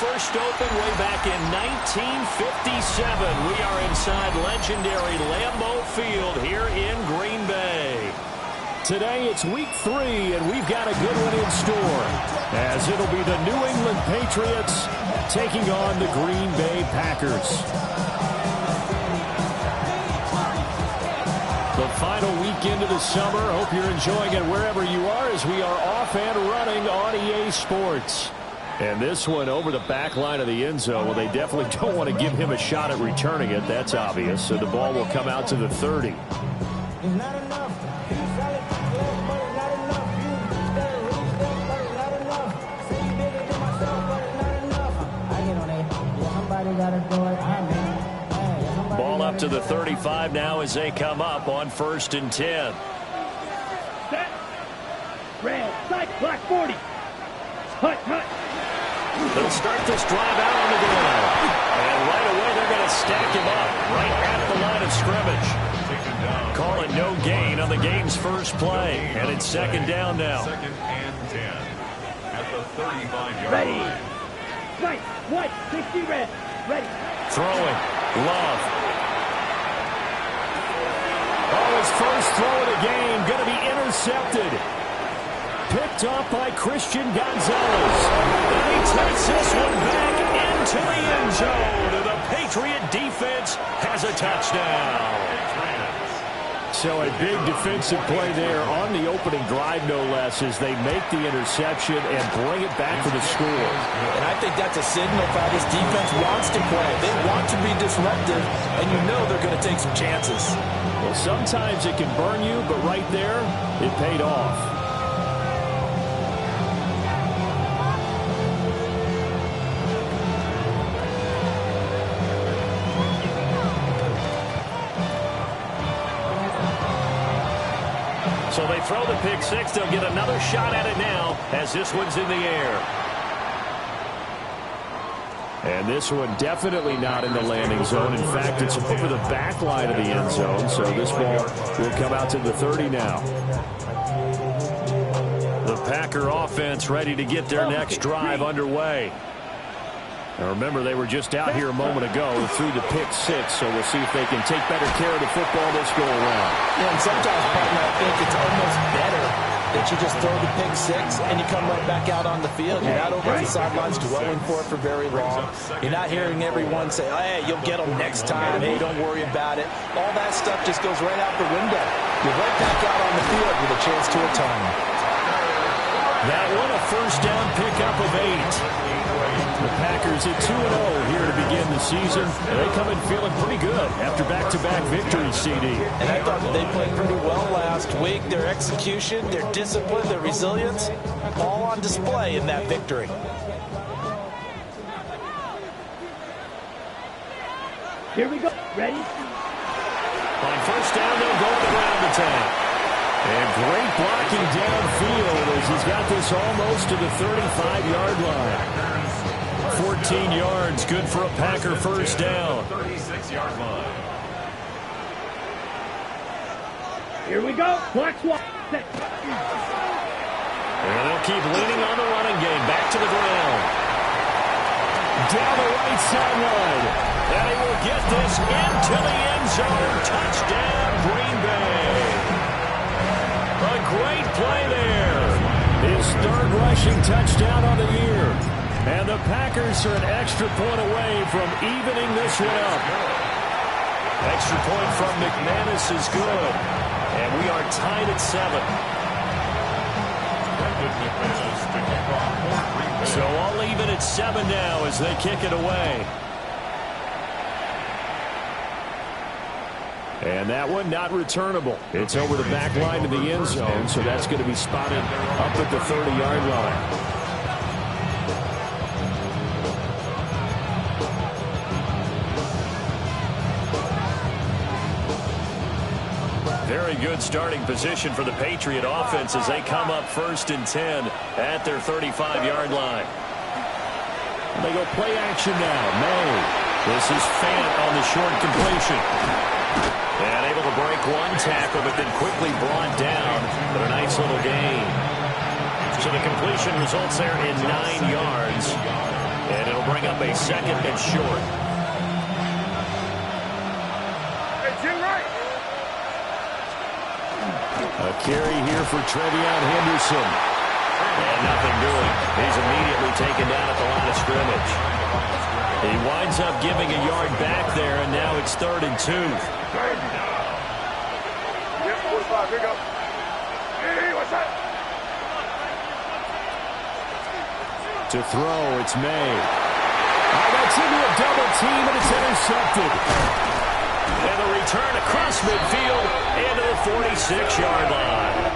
first opened way back in 1957. We are inside legendary Lambeau Field here in Green Bay. Today it's week 3, and we've got a good one in store, as it'll be the New England Patriots taking on the Green Bay Packers. The final weekend of the summer. Hope you're enjoying it wherever you are, as we are off and running on EA Sports. And this one over the back line of the end zone. Well, they definitely don't want to give him a shot at returning it. That's obvious. So the ball will come out to the 30. Ball up to the 35 now as they come up on 1st and 10. Set. Red. Side. Black 40. Hut. Hut. They'll start this drive out on the ground. And right away they're going to stack him up right at the line of scrimmage. Call it no gain on the game's first play. And it's 2nd down now. 2nd and 10 at the 35-yard Ready. line. Right. White. 60 red. Ready. Throwing. Love. Oh, his first throw of the game going to be intercepted. Picked off by Christian Gonzalez. And he takes this one back into the end zone. The Patriot defense has a touchdown. So a big defensive play there on the opening drive, no less, as they make the interception and bring it back for the score. And I think that's a signal for how this defense wants to play. They want to be disruptive, and you know they're going to take some chances. Well, sometimes it can burn you, but right there, it paid off. So they throw the pick six. They'll get another shot at it now as this one's in the air. And this one definitely not in the landing zone. In fact, it's over the back line of the end zone. So this ball will come out to the 30 now. The Packer offense ready to get their next drive underway. Now remember, they were just out here a moment ago through the pick six, so we'll see if they can take better care of the football this go around. Yeah, and sometimes, partner, I think it's almost better that you just throw the pick six and you come right back out on the field. You're not over the sidelines dwelling for it for very long. You're not hearing everyone say, hey, you'll get them next time. Hey, don't worry about it. All that stuff just goes right out the window. You're right back out on the field with a chance to atone. That one a first down pickup of 8. The Packers at 2-0 here to begin the season. They come in feeling pretty good after back-to-back victories, CD. And I thought that they played pretty well last week. Their execution, their discipline, their resilience, all on display in that victory. Here we go. Ready? On first down, they'll go to the ground attack. And great blocking downfield as he's got this almost to the 35-yard line. 14 yards, good for a Packer first down. 36-yard line. Here we go. Black swap. Set. And they'll keep leaning on the running game. Back to the ground. Down the right sideline. And he will get this into the end zone. Touchdown, Green Bay. A great play there. His 3rd rushing touchdown on the year. And the Packers are an extra point away from evening this one up. Extra point from McManus is good. And we are tied at 7. So all even at 7 now as they kick it away. And that one not returnable. It's over the back line of the end zone, so that's going to be spotted up at the 30-yard line. Very good starting position for the Patriot offense as they come up 1st and 10 at their 35-yard line. They go play action now. May. This is Fant on the short completion. And able to break one tackle, but then quickly brought down. But a nice little gain. So the completion results there in 9 yards. And it'll bring up a second and short. A carry here for Trevion Henderson. And nothing doing. He's immediately taken down at the line of scrimmage. He winds up giving a yard back there, and now it's 3rd and 2. Yep, 45. Here we go. Hey, what's that? To throw, it's May. Oh, that's into a double team, and it's intercepted. And a return across midfield into the 46-yard line.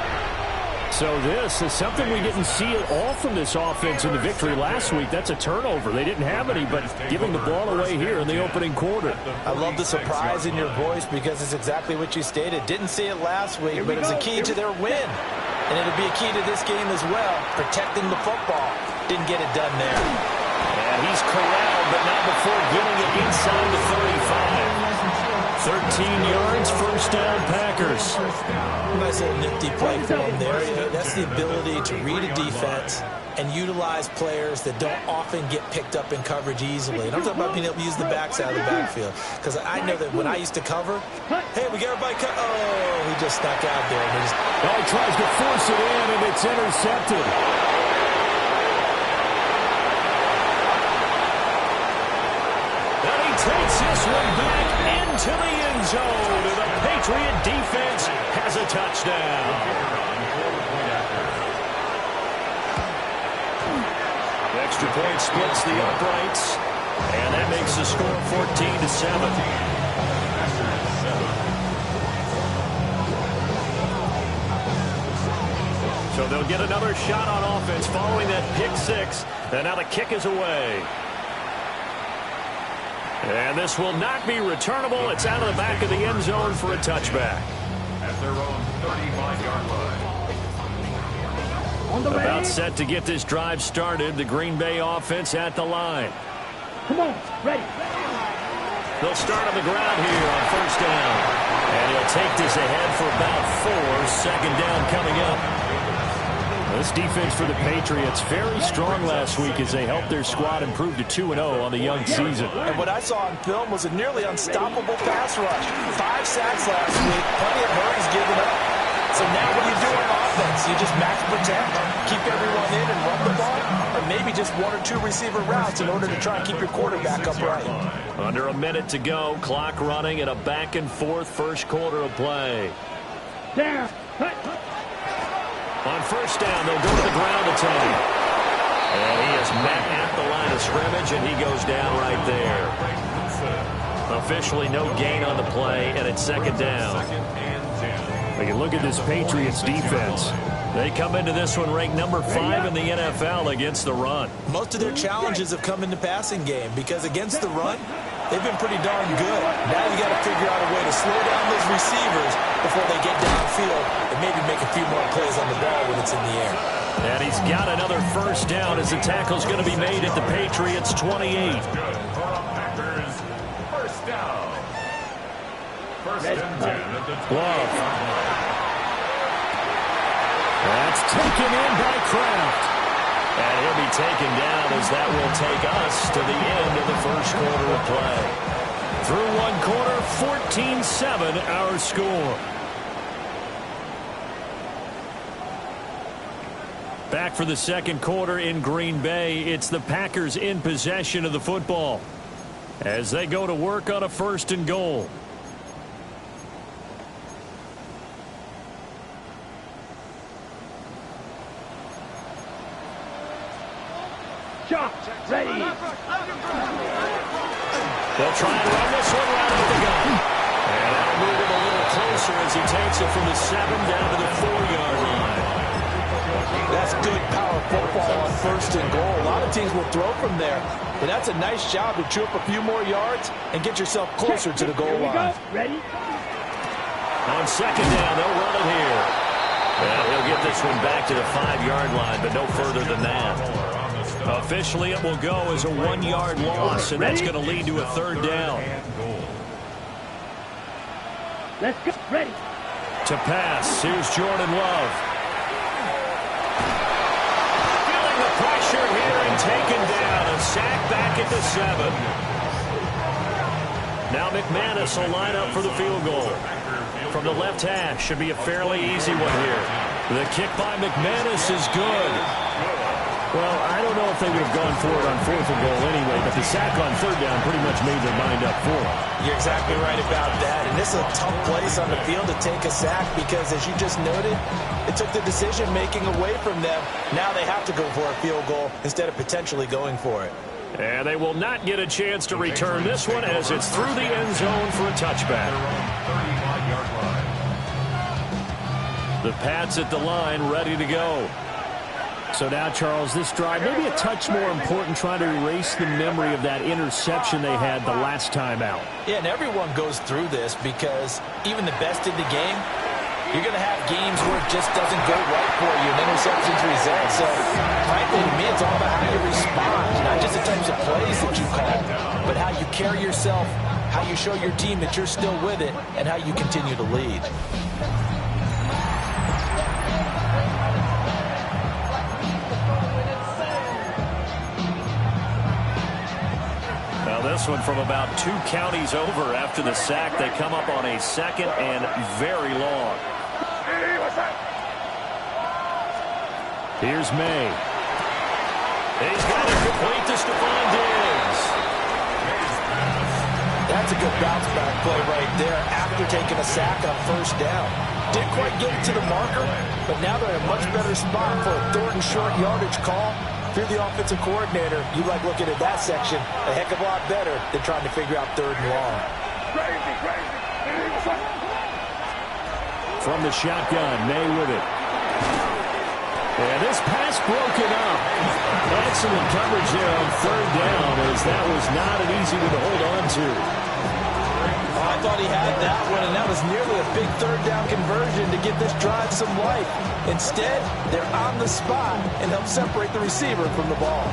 So this is something we didn't see at all from this offense in the victory last week. That's a turnover. They didn't have any, but giving the ball away here in the opening quarter. I love the surprise in your voice because it's exactly what you stated. Didn't see it last week, but it was a key to their win. And it'll be a key to this game as well, protecting the football. Didn't get it done there. And he's corralled, but not before getting it inside the 35. 13 yards, first down, Packers. Nice little nifty play for him there. That's the ability to read a defense and utilize players that don't often get picked up in coverage easily. And I'm talking about being able to use the backside of the backfield. Because I know that when I used to cover, hey, we got everybody cut. Oh, he just stuck out there. And he tries to force it in, and it's intercepted. And he takes this one back into the end zone. And the Patriot defense has a touchdown. Extra point splits the uprights, and that makes the score 14-7. So they'll get another shot on offense following that pick six, and now the kick is away. And this will not be returnable. It's out of the back of the end zone for a touchback. At their own 35-yard line. About set to get this drive started. The Green Bay offense at the line. Come on, ready. They'll start on the ground here on first down. And he'll take this ahead for about 4. Second down coming up. This defense for the Patriots very strong last week as they helped their squad improve to 2-0 on the young season. And what I saw on film was a nearly unstoppable pass rush. 5 sacks last week. Plenty of hurries given up. So now what do you do on offense? You just max protect, keep everyone in and run the ball, or maybe just 1 or 2 receiver routes in order to try and keep your quarterback upright. Under a minute to go, clock running, and a back-and-forth first quarter of play. Down. On first down, they'll go to the ground attack. And he is met at the line of scrimmage, and he goes down right there. Officially no gain on the play, and it's second down. You look at this Patriots defense. They come into this one ranked number 5 in the NFL against the run. Most of their challenges have come in the passing game because against the run, they've been pretty darn good. Now you got to figure out a way to slow down those receivers before they get downfield and maybe make a few more plays on the ball when it's in the air. And he's got another first down as the tackle's going to be made at the Patriots' 28. First down. First and 10 at the 20. Love. That's taken in by Kraft. And he'll be taken down as that will take us to the end of the first quarter of play. Through one quarter, 14-7 our score. Back for the second quarter in Green Bay. It's the Packers in possession of the football as they go to work on a first and goal. Shot, ready. They'll try and run this one right at the gun. And that'll move him a little closer as he takes it from the 7 down to the 4-yard line. That's good power football on first and goal. A lot of teams will throw from there. But that's a nice job to chew up a few more yards and get yourself closer to the goal line. Ready? On second down, they'll run it here. And he'll get this one back to the 5-yard line, but no further than that. Officially, it will go as a 1-yard loss, and that's going to lead to a third down. Let's go. Ready. To pass, here's Jordan Love. Feeling the pressure here in taken down. A sack back at the 7. Now McManus will line up for the field goal. From the left hash, should be a fairly easy one here. The kick by McManus is good. Well, I don't know if they would have gone for it on 4th and goal anyway, but the sack on 3rd down pretty much made their mind up for it. You're exactly right about that. And this is a tough place on the field to take a sack because, as you just noted, it took the decision-making away from them. Now they have to go for a field goal instead of potentially going for it. And they will not get a chance to return this one as it's through the end zone for a touchback. The Pats at the line, ready to go. So now, Charles, this drive maybe a touch more important, trying to erase the memory of that interception they had the last time out. Yeah, and everyone goes through this because even the best in the game, you're going to have games where it just doesn't go right for you and interceptions result. So, frankly, to me, it's all about how you respond, not just the types of plays that you call, but how you carry yourself, how you show your team that you're still with it, and how you continue to lead. This one from about 2 counties over after the sack. They come up on a 2nd and very long. Here's May. He's got it complete to Stephon Diggs. That's a good bounce back play right there after taking a sack on 1st down. Didn't quite get it to the marker, but now they're in a much better spot for a 3rd and short yardage call. If you're the offensive coordinator, you like looking at that section a heck of a lot better than trying to figure out 3rd and long. From the shotgun, May with it. And this pass broken up. Excellent coverage there on 3rd down, as that was not an easy one to hold on to. I thought he had that one, and that was nearly a big 3rd down conversion to give this drive some life. Instead, they're on the spot and help separate the receiver from the ball.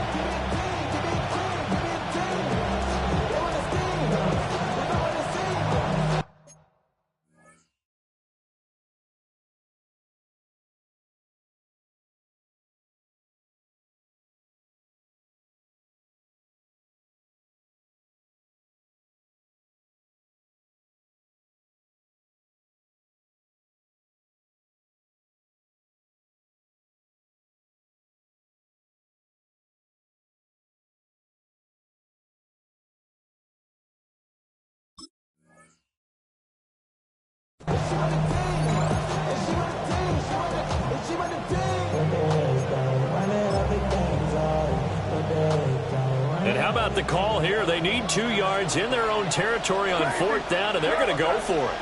And how about the call here? They need 2 yards in their own territory on 4th down, and they're going to go for it.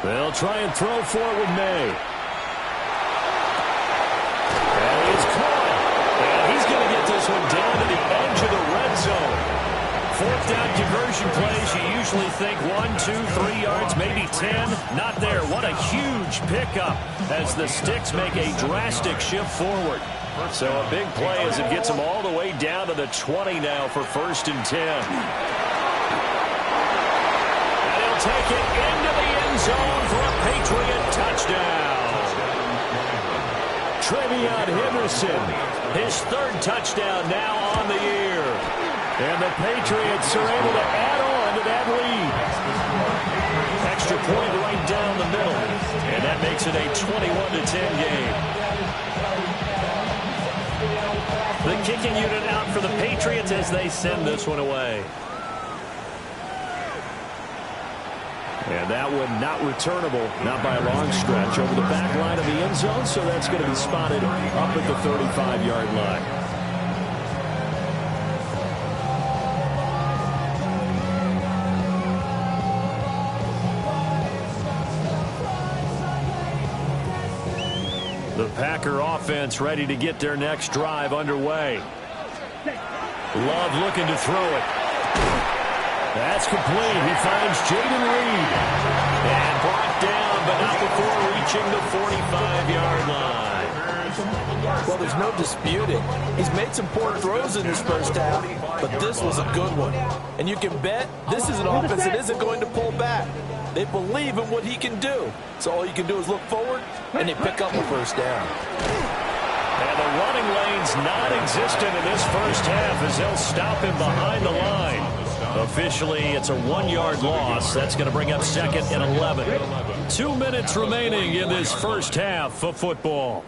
They'll try and throw for it with May. And it's caught. And he's going to get this one down to the edge of the red zone. 4th down conversion plays, you usually think 1, 2, 3 yards, maybe 10. Not there. What a huge pickup as the Sticks make a drastic shift forward. So a big play as it gets them all the way down to the 20 now for 1st and 10. And he'll take it into the end zone for a Patriot touchdown. Trevion Henderson, his 3rd touchdown now on the year. And the Patriots are able to add on to that lead. Extra point right down the middle. And that makes it a 21-10 game. The kicking unit out for the Patriots as they send this one away. And that one not returnable, not by a long stretch, over the back line of the end zone, so that's going to be spotted up at the 35-yard line. The Packer offense ready to get their next drive underway. Love looking to throw it. That's complete. He finds Jaden Reed. And brought down, but not before reaching the 45-yard line. Well, there's no disputing. He's made some poor throws in his 1st half, but this was a good one. And you can bet this is an offense that isn't going to pull back. They believe in what he can do. So all you can do is look forward, and they pick up a 1st down. And the running lane's non-existent in this first half as they'll stop him behind the line. Officially, it's a 1-yard loss. That's going to bring up second and 11. 2 minutes remaining in this first half of football.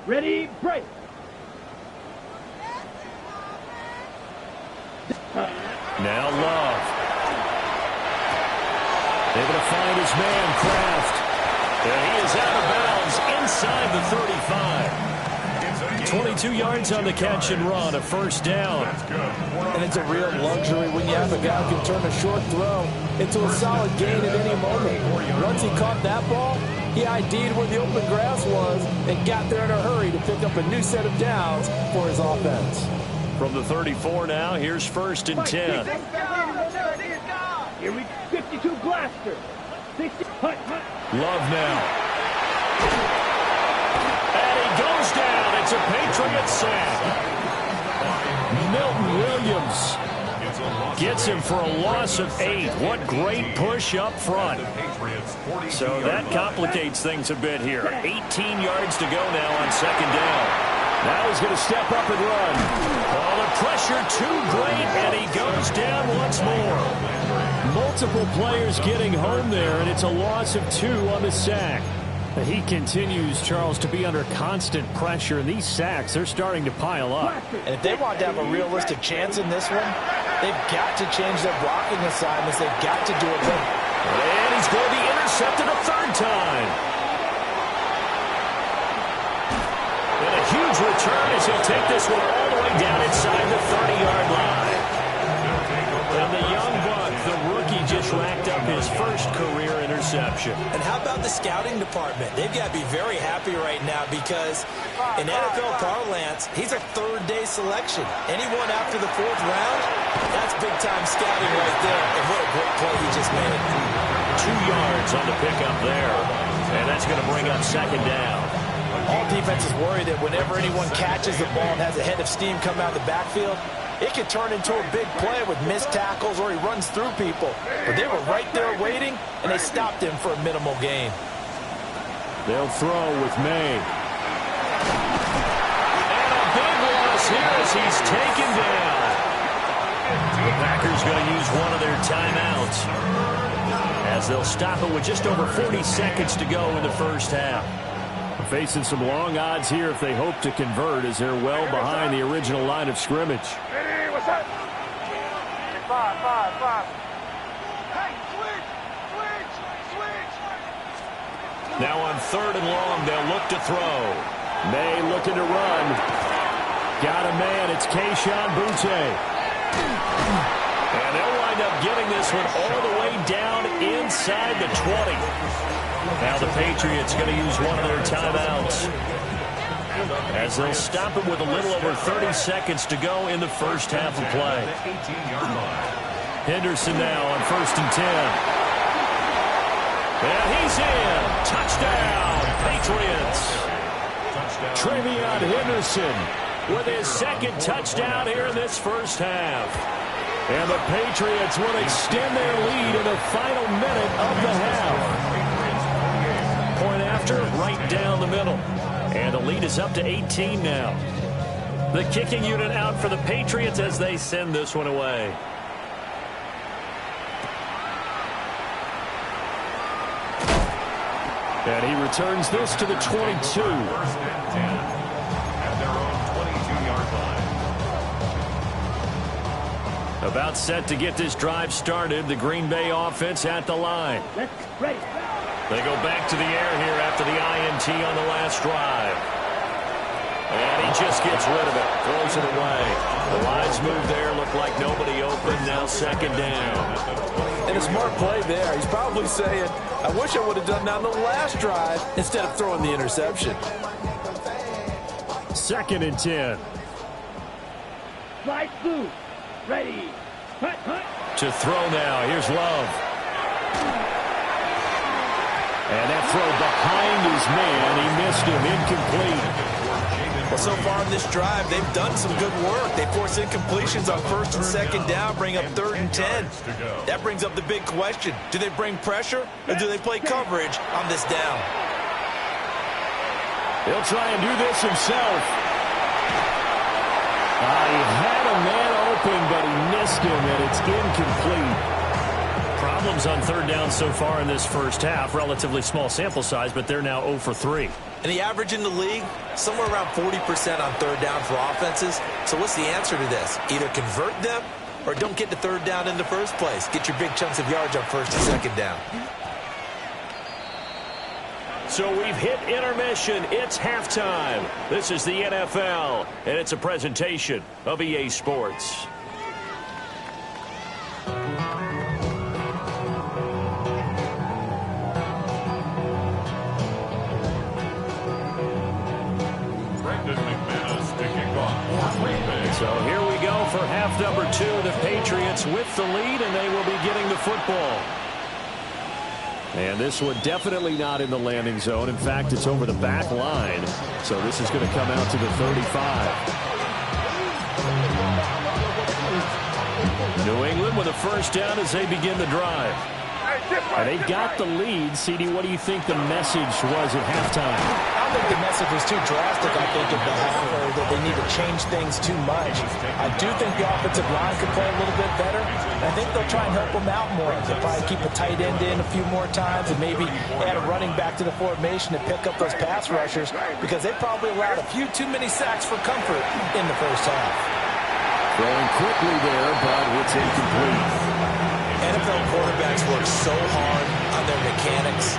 Ready, break. Now Love. Able to find his man, Kraft. And he is out of bounds inside the 35. 22 yards on the catch and run, a first down. And it's a real luxury when you have a guy who can turn a short throw into a solid gain at any moment. Once he caught that ball, he ID'd where the open grass was and got there in a hurry to pick up a new set of downs for his offense. From the 34 now, here's first and 10. Here we 52 blaster. 60. Hut. Love now. And he goes down. It's a Patriot sack. Milton Williams gets him for a loss of 8. What great push up front. So that complicates things a bit here. 18 yards to go now on second down. Now he's going to step up and run. Oh, the pressure too great, and he goes down once more. Multiple players getting home there, and it's a loss of 2 on the sack. But he continues, Charles, to be under constant pressure, and these sacks, they're starting to pile up. And if they want to have a realistic chance in this one, they've got to change their blocking assignments. They've got to do it better. And he's going to be intercepted a third time. And a huge return as he'll take this one all the way down inside the 30-yard line. And the young buck, the rookie, just racked up his first career interception. And how about the scouting department? They've got to be very happy right now because in NFL parlance, he's a third-day selection. Anyone after the 4th round, that's big-time scouting right there. And what a great play he just made. 2 yards on the pickup there. And that's going to bring up second down. All defenses worry that whenever anyone catches the ball and has a head of steam come out of the backfield, it could turn into a big play with missed tackles or he runs through people. But they were right there waiting, and they stopped him for a minimal gain. They'll throw with May. And a big loss here as he's taken down. The Packers going to use one of their timeouts as they'll stop it with just over 40 seconds to go in the first half. Facing some long odds here if they hope to convert as they're well behind the original line of scrimmage. Hey, what's up? 5. Hey, switch. Now on third and long, they'll look to throw. May looking to run. Got a man. It's Kayshon Boutte. And they'll wind up getting this one all the way down inside the 20. Now the Patriots going to use one of their timeouts as they'll stop him with a little over 30 seconds to go in the first half of play. Henderson now on first and 10. And he's in. Touchdown, Patriots. Trevion Henderson with his second touchdown here in this first half. And the Patriots will extend their lead in the final minute of the half. Point after, right down the middle. And the lead is up to 18 now. The kicking unit out for the Patriots as they send this one away. And he returns this to the 22. First and 10 at their own 22-yard line. About set to get this drive started. The Green Bay offense at the line. Let's ready. They go back to the air here after the INT on the last drive. And he just gets rid of it. Throws it away. The lines move there. Look like nobody open. Now second down. And a smart play there. He's probably saying, I wish I would have done that on the last drive instead of throwing the interception. Second and 10. Slide through. Ready. Hut. To throw now. Here's Love. And that throw behind his man. He missed him. Incomplete. Well, so far in this drive, they've done some good work. They force incompletions on first and second down, bring up 3rd and 10. That brings up the big question. Do they bring pressure, or do they play coverage on this down? He'll try and do this himself. He had a man open, but he missed him, and it's incomplete. Problems on 3rd down so far in this first half. Relatively small sample size, but they're now 0 for 3. And the average in the league, somewhere around 40% on 3rd down for offenses. So what's the answer to this? Either convert them or don't get to 3rd down in the first place. Get your big chunks of yards on 1st and 2nd down. So we've hit intermission. It's halftime. This is the NFL, and it's a presentation of EA Sports. So here we go for half number 2. The Patriots with the lead, and they will be getting the football. And this one definitely not in the landing zone. In fact, it's over the back line. So this is going to come out to the 35. New England with a first down as they begin the drive. And they got the lead. CD, what do you think the message was at halftime? I don't think the message was too drastic. I think at the half, or that they need to change things too much. I do think the offensive line could play a little bit better. I think they'll try and help them out more. They'll probably keep a tight end in a few more times and maybe add a running back to the formation to pick up those pass rushers, because they probably allowed a few too many sacks for comfort in the first half. Throwing quickly there, but it's incomplete. NFL quarterbacks work so hard on their mechanics,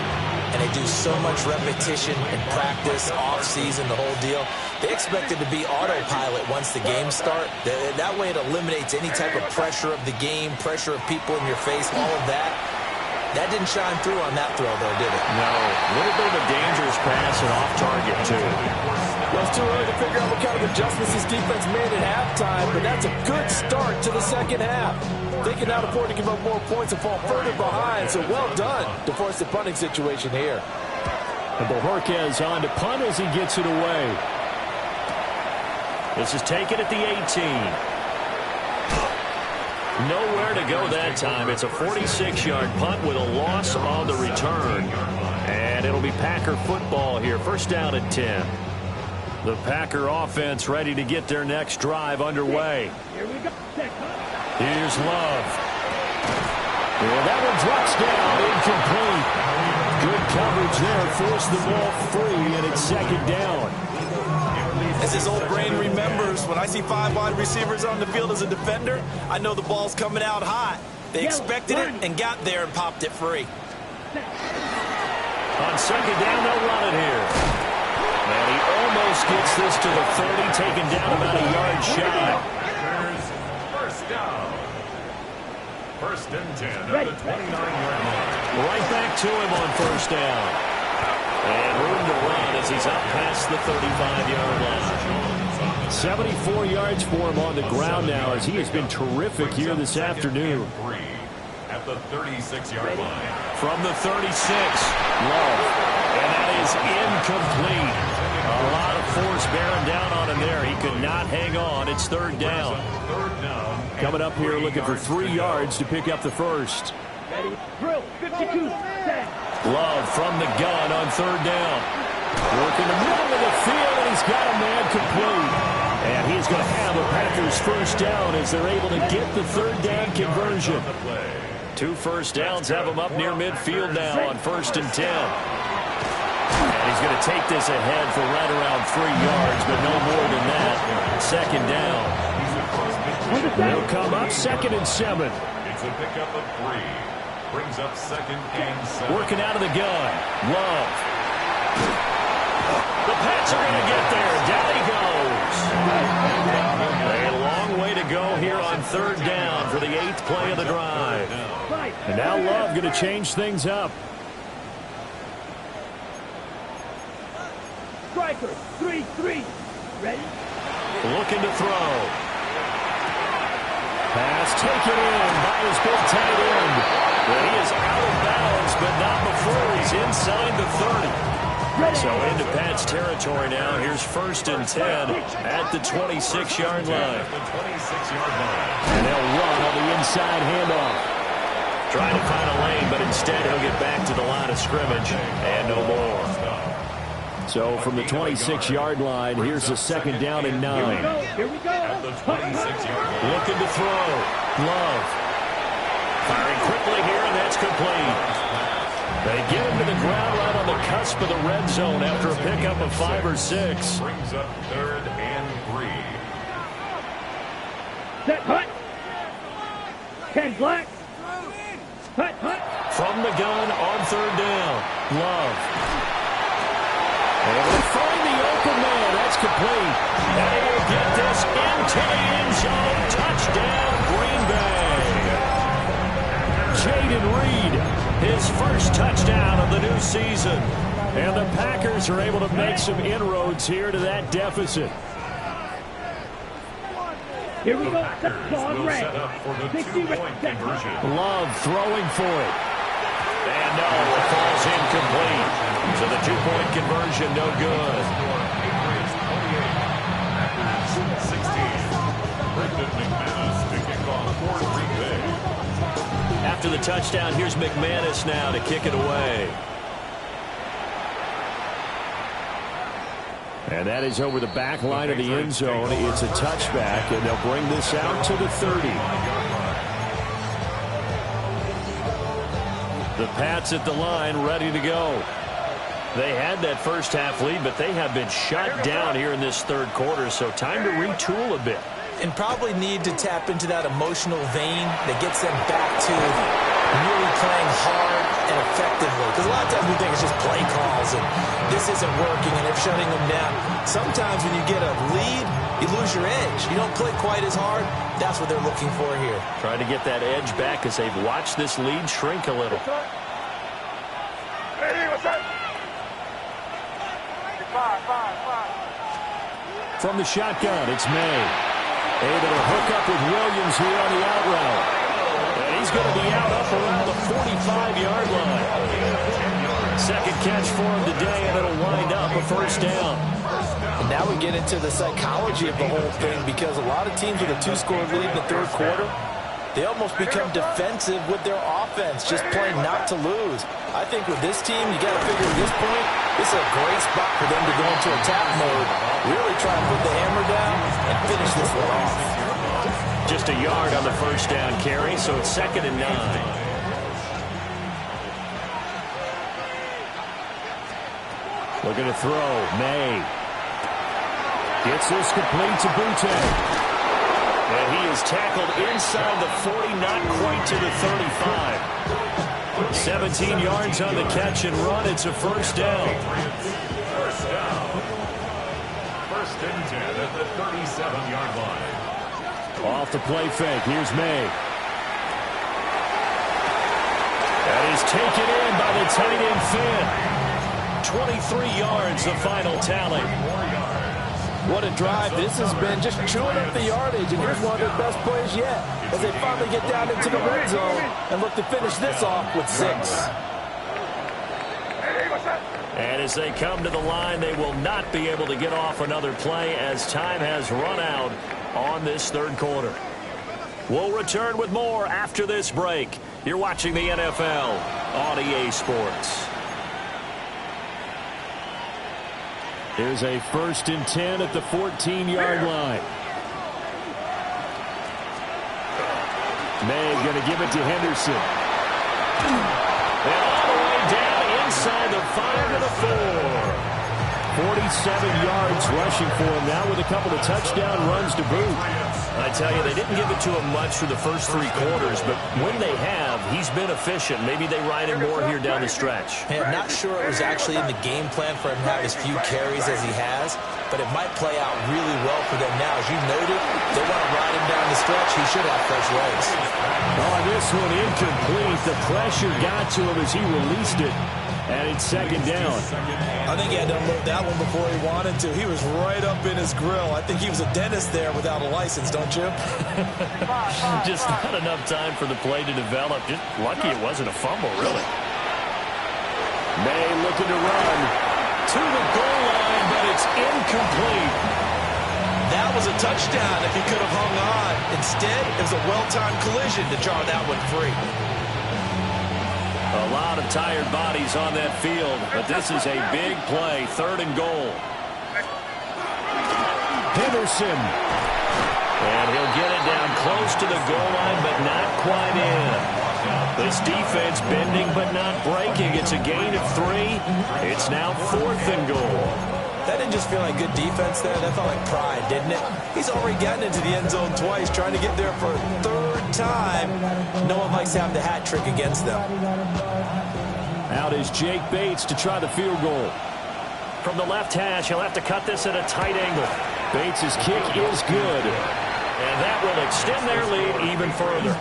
and they do so much repetition and practice, off-season, the whole deal. They expect it to be autopilot once the games start. That way it eliminates any type of pressure of the game, pressure of people in your face, all of that. That didn't shine through on that throw, though, did it? No. A little bit of a dangerous pass and off target, too. Well, it's too early to figure out what kind of adjustments this defense made at halftime, but that's a good start to the second half. They can now afford to give up more points and fall further behind, so well done to force the punting situation here. And Bojorquez on to punt as he gets it away. This is taken at the 18. Nowhere to go that time. It's a 46-yard punt with a loss on the return. And it'll be Packer football here. First down at 10. The Packer offense ready to get their next drive underway. Here we go. Here's Love. And that one drops down, incomplete. Good coverage there, forced the ball free, and it's 2nd down. As his old brain remembers, when I see 5 wide receivers on the field as a defender, I know the ball's coming out hot. They expected it and got there and popped it free. On 2nd down, they'll run it here. And he almost gets this to the 30, taken down about a yard shy. First down. 1st and 10 at the 29-yard line. Right back to him on 1st down. And room to run as he's up past the 35-yard line. 74 yards for him on the ground now, as he has been terrific here this afternoon. At the 36-yard line. From the 36, Love. And that is incomplete. A lot of force bearing down on him there. He could not hang on. It's 3rd down. Coming up here looking for 3 yards to pick up the first. Ready, drill, 52, set. Love from the gun on 3rd down. Working the middle of the field, and he's got a man complete. And he's going to have a Packers first down as they're able to get the 3rd down conversion. 2 first downs have him up near midfield now on 1st and 10. And he's going to take this ahead for right around 3 yards, but no more than that. 2nd down. They'll come up 2nd and 7. It's a pickup of 3. Brings up 2nd and 7. Working out of the gun. Love. The Pats are going to get there. Down he goes. A long way to go here on 3rd down for the 8th play of the drive. And now Love going to change things up. Striker, 3-3. Ready? Looking to throw. Pass taken in by his big tight end. But he is out of bounds, but not before he's inside the 30. So into Pat's territory now. Here's 1st and 10 at the 26-yard line. And they'll run on the inside handoff. Trying to find a lane, but instead he'll get back to the line of scrimmage and no more. So from the 26-yard line, here's a 2nd down and 9. Here we go. At the 26-yard line. Looking to throw. Love. Firing quickly here, and that's complete. They get him to the ground right on the cusp of the red zone after a pickup of 5 or 6. Brings up 3rd and 3. Set, hut. 10 black. Hut, hut. From the gun on 3rd down. Love. Able to find the open man. That's complete. And he will get this into the end zone. Touchdown, Green Bay. Jaden Reed, his first touchdown of the new season. And the Packers are able to make some inroads here to that deficit. Here we go. Packers will set up for the 2-point conversion. Love throwing for it. And no, it falls incomplete. So the 2-point conversion, no good. Patriots 28, Packers 16. Brendan McManus to kick off for Green Bay. After the touchdown, here's McManus now to kick it away. And that is over the back line of the end zone. It's a touchback, and they'll bring this out to the 30. The Pats at the line, ready to go. They had that first half lead, but they have been shut down here in this 3rd quarter, so time to retool a bit. And probably need to tap into that emotional vein that gets them back to really playing hard and effectively. Because a lot of times we think it's just play calls and this isn't working and they're shutting them down. Sometimes when you get a lead, you lose your edge. You don't play quite as hard. That's what they're looking for here. Trying to get that edge back as they've watched this lead shrink a little. Hey, what's that? Fine. From the shotgun, it's May. Able to hook up with Williams here on the out route. And he's going to be out up around the 45-yard line. 2nd catch for him today, and it'll wind up a 1st down. And now we get into the psychology of the whole thing, because a lot of teams with a 2-score lead in the 3rd quarter, they almost become defensive with their offense, just playing not to lose. I think with this team, you got to figure at this point, this is a great spot for them to go into attack mode, really try and put the hammer down and finish this one off. Just a yard on the 1st down carry, so it's 2nd and 9. Looking to throw, May. Gets this complete to Boutte. And he is tackled inside the 40, not quite to the 35. 17 yards on the catch and run. It's a 1st down. 1st down. 1st and 10 at the 37-yard line. Off the play fake. Here's May. That is taken in by the tight end Finn. 23 yards, the final tally. What a drive. This has been just chewing up the yardage, and here's one of their best plays yet as they finally get down into the red zone and look to finish this off with 6. And as they come to the line, they will not be able to get off another play as time has run out on this 3rd quarter. We'll return with more after this break. You're watching the NFL on EA Sports. Here's a 1st and 10 at the 14-yard line. May going to give it to Henderson. And all the way down inside the 5 to the 4. 47 yards rushing for him now with a couple of touchdown runs to boot. I tell you, they didn't give it to him much through the first 3 quarters, but when they have, he's been efficient. Maybe they ride him more here down the stretch. Hey, I'm not sure it was actually in the game plan for him to have as few carries as he has, but it might play out really well for them now. As you noted, they want to ride him down the stretch. He should have fresh legs. Oh, this one incomplete. The pressure got to him as he released it. And it's 2nd down. I think he had to unload that one before he wanted to. He was right up in his grill. I think he was a dentist there without a license, don't you? Just not enough time for the play to develop. Just lucky it wasn't a fumble, really. May looking to run. to the goal line, but it's incomplete. That was a touchdown if he could have hung on. Instead, it was a well-timed collision to draw that one free. A lot of tired bodies on that field, but this is a big play, 3rd and goal. Henderson. And he'll get it down close to the goal line, but not quite in. This defense bending but not breaking. It's a gain of 3. It's now 4th and goal. That didn't just feel like good defense there. That felt like pride, didn't it? He's already gotten into the end zone twice, trying to get there for a 3rd time. No one likes to have the hat trick against them. Out is Jake Bates to try the field goal. From the left hash, he'll have to cut this at a tight angle. Bates' kick is good. And that will extend their lead even further.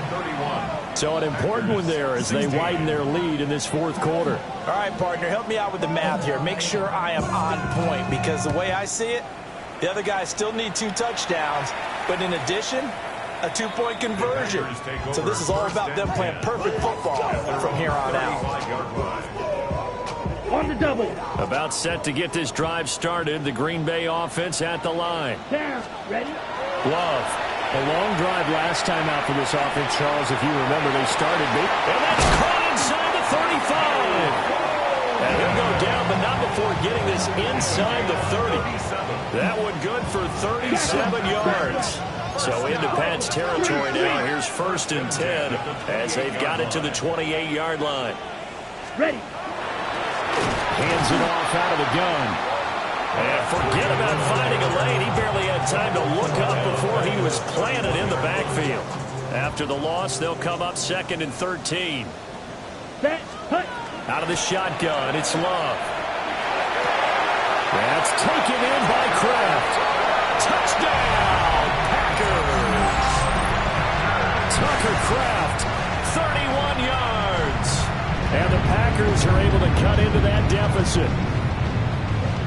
So an important one there as they widen their lead in this 4th quarter. All right, partner, help me out with the math here. Make sure I am on point, because the way I see it, the other guys still need 2 touchdowns, but in addition, a 2-point conversion. So this is all about them playing perfect football from here on out. On the double. About set to get this drive started. The Green Bay offense at the line. Down. Ready? Love. A long drive last time out for this offense, Charles. If you remember, they started big. And that's caught inside the 35. And he'll go down, but not before getting this inside the 30. That one good for 37 yards. So into Pat's territory now. Here's 1st and 10 as they've got it to the 28-yard line. Ready. Hands it off out of the gun. And forget about finding a lane. He barely had time to look up before he was planted in the backfield. After the loss, they'll come up 2nd and 13. Set. Hut. Out of the shotgun, it's Love. That's taken in by Kraft. Touchdown, Packers. Tucker Kraft, 31 yards. And the Packers are able to cut into that deficit.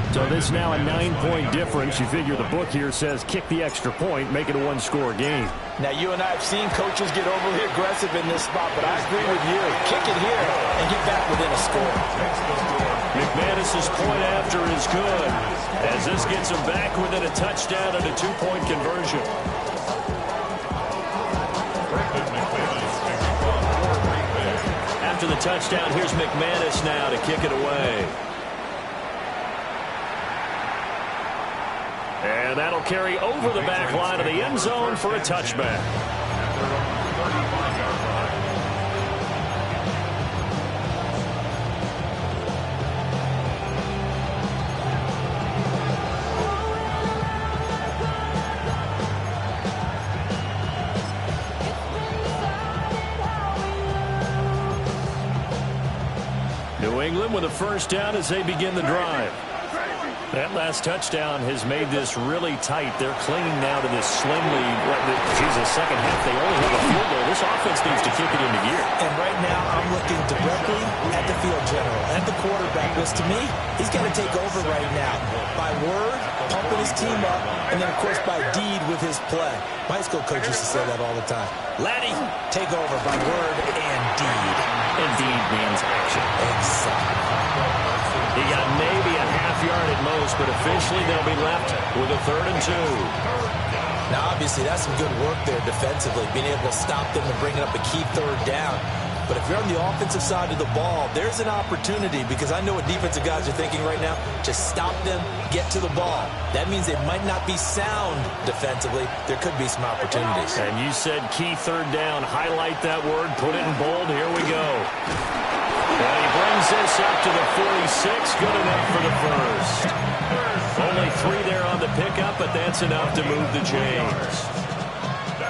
So this is now a 9-point difference. You figure the book here says kick the extra point, make it a 1-score game. Now, you and I have seen coaches get overly aggressive in this spot, but I agree with you. Kick it here and get back within a score. McManus's point after is good, as this gets him back within a touchdown and a 2-point conversion. After the touchdown, here's McManus now to kick it away. And that'll carry over the back line of the end zone for a touchback. New England with a 1st down as they begin the drive. That last touchdown has made this really tight. They're clinging now to this slimly, second half. They only have a field goal. This offense needs to kick it into gear. And right now, I'm looking directly at the field general, at the quarterback, because to me, he's got to take over right now. By word, pumping his team up, and then, of course, by deed with his play. My high school coach used to say that all the time. Laddie, take over by word and deed. And deed means action. Exactly. He got maybe a half yard at most, but officially they'll be left with a 3rd and 2. Now, obviously, that's some good work there defensively, being able to stop them and bringing up a key 3rd down. But if you're on the offensive side of the ball, there's an opportunity, because I know what defensive guys are thinking right now. Just stop them, get to the ball. That means they might not be sound defensively. There could be some opportunities. And you said key 3rd down. Highlight that word. Put it in bold. Here we go. And he brings this up to the 46. Good enough for the 1st. Only 3 there on the pickup, but that's enough to move the chains.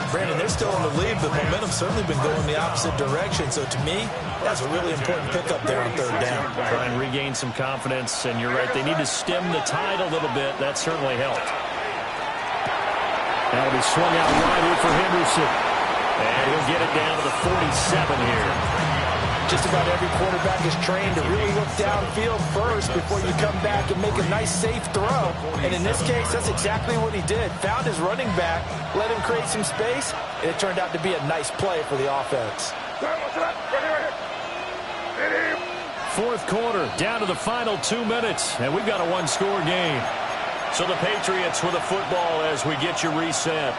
Brandon, they're still in the lead, but momentum's certainly been going the opposite direction. So to me, that's a really important pickup there on 3rd down. Try and regain some confidence, and you're right. They need to stem the tide a little bit. That certainly helped. That'll be swung out wide for Henderson. And he'll get it down to the 47 here. Just about every quarterback is trained to really look downfield first before you come back and make a nice, safe throw. And in this case, that's exactly what he did. Found his running back, let him create some space, and it turned out to be a nice play for the offense. fourth quarter, down to the final 2 minutes, and we've got a one-score game. So the Patriots with a football as we get you reset.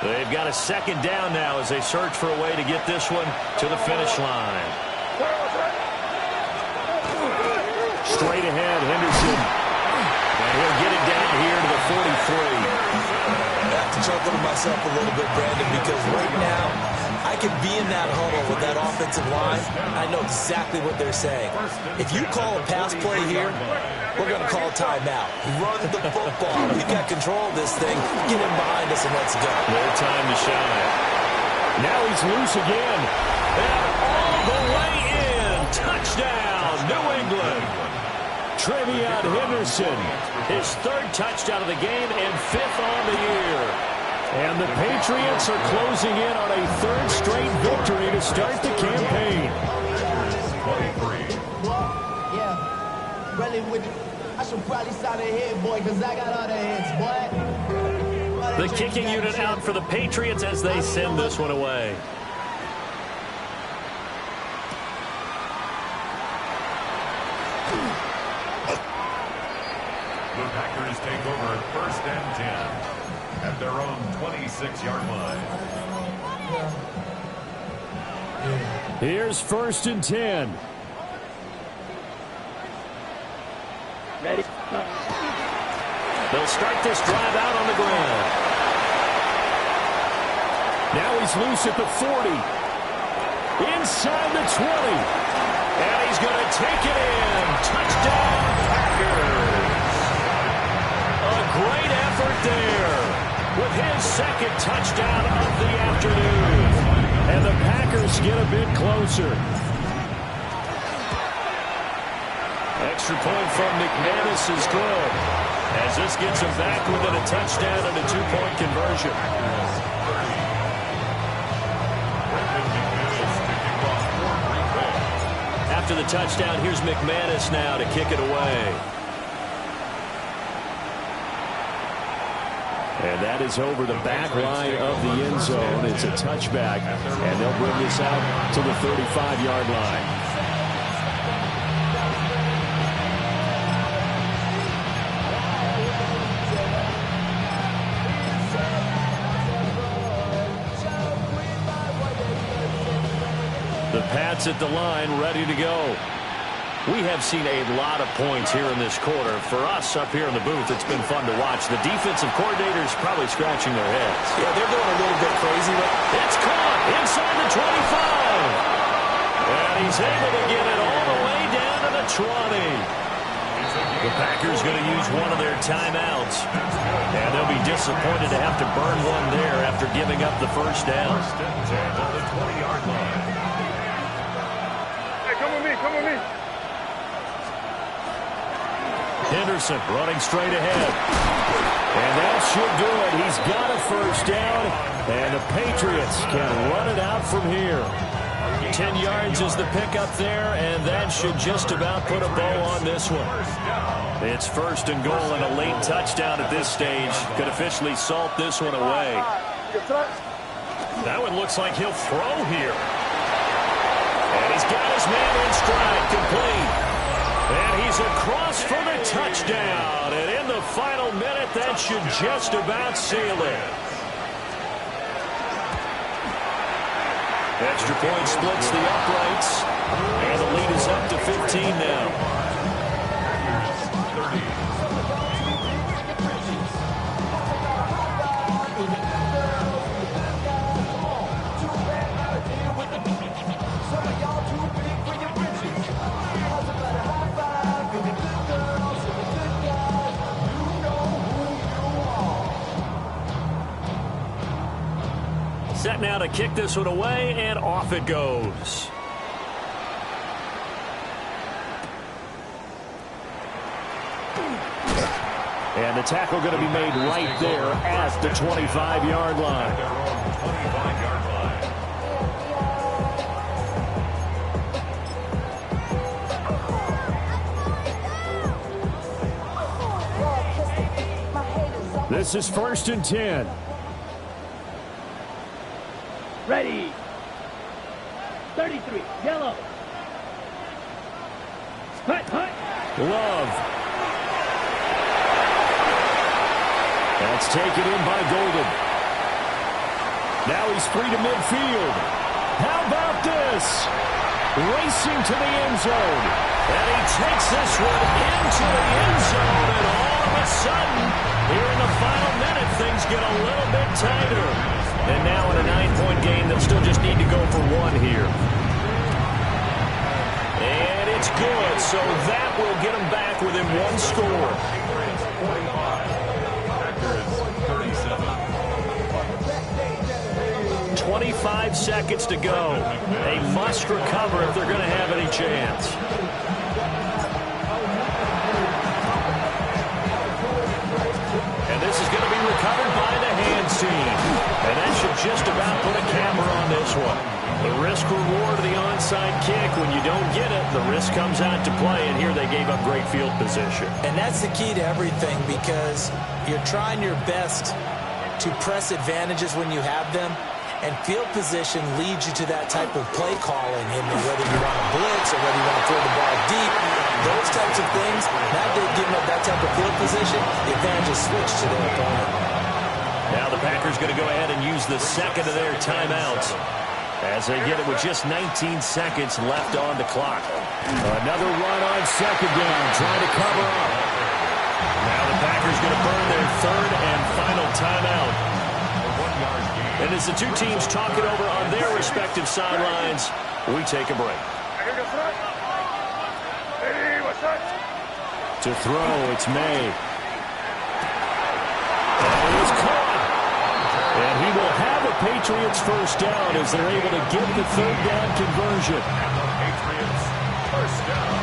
They've got a second down now as they search for a way to get this one to the finish line. Straight ahead, Henderson. And he'll get it down here to the 43. I have to chuckle to myself a little bit, Brandon, because right now I could be in that huddle with that offensive line. I know exactly what they're saying. If you call a pass play here, we're going to call a timeout. Run the football. We've got control of this thing. Get him behind us and let's go. No time to shine. Now he's loose again. And all the way in. Touchdown, New England. Trevion Henderson, his third touchdown of the game and fifth on the year. And the Patriots are closing in on a third straight victory to start the campaign. 23. Yeah, really with I should probably sign a head, boy, because I got all the heads, boy. The kicking unit out for the Patriots as they send this one away. The Packers take over at 1st and 10 at their own 26-yard line. Here's 1st and 10. Ready? They'll start this drive out on the ground. Now he's loose at the 40. Inside the 20. And he's going to take it in. Touchdown, Packers. A great effort there with his second touchdown of the afternoon. And the Packers get a bit closer. Extra point from McManus is good, as this gets him back within a touchdown and a two-point conversion. After the touchdown, here's McManus now to kick it away. And that is over the back line of the end zone. It's a touchback, and they'll bring this out to the 35-yard line. The Pats at the line, ready to go. We have seen a lot of points here in this quarter. For us up here in the booth, it's been fun to watch. The defensive coordinators probably scratching their heads. Yeah, they're going a little bit crazy. It's caught inside the 25. And he's able to get it all the way down to the 20. The Packers going to use one of their timeouts. And they'll be disappointed to have to burn one there after giving up the first down. 1st and 10 on the 20-yard line. Hey, come with me, come with me. Henderson running straight ahead. And that should do it. He's got a first down. And the Patriots can run it out from here. 10 yards is the pickup there, and that should just about put a bow on this one. It's 1st and goal, and a late touchdown at this stage could officially salt this one away. That one looks like he'll throw here. And he's got his man in stride, complete. And he's across for the touchdown. And in the final minute, that should just about seal it. Extra point splits the uprights. And the lead is up to 15 now. 30. Set now to kick this one away, and off it goes. And the tackle going to be made right there at the 25-yard line. Their own 25-yard line. This is 1st and 10. Ready. 33, yellow. Love. That's taken in by Golden. Now he's free to midfield. How about this? Racing to the end zone. And he takes this one into the end zone. And all of a sudden, here in the final minute, things get a little bit tighter. And now in a 9-point game, they'll still just need to go for one here. And it's good. So that will get them back within one score. 25 seconds to go. They must recover if they're going to have any chance. And this is going to be recovered by the hands team. And that should just about put a camera on this one. The risk-reward of the onside kick, when you don't get it, the risk comes out to play, and here they gave up great field position. And that's the key to everything, because you're trying your best to press advantages when you have them, and field position leads you to that type of play calling, whether you want to blitz or whether you want to throw the ball deep, those types of things. Now they've given up that type of field position, the advantage is switched to their opponent. Now the Packers going to go ahead and use the second of their timeouts as they get it with just 19 seconds left on the clock. Another run on second down, trying to cover up. Now the Packers going to burn their third and final timeout. And as the two teams talk it over on their respective sidelines, we take a break. To throw, it's May. And it is caught. And he will have a Patriots first down as they're able to get the third down conversion. Patriots first down.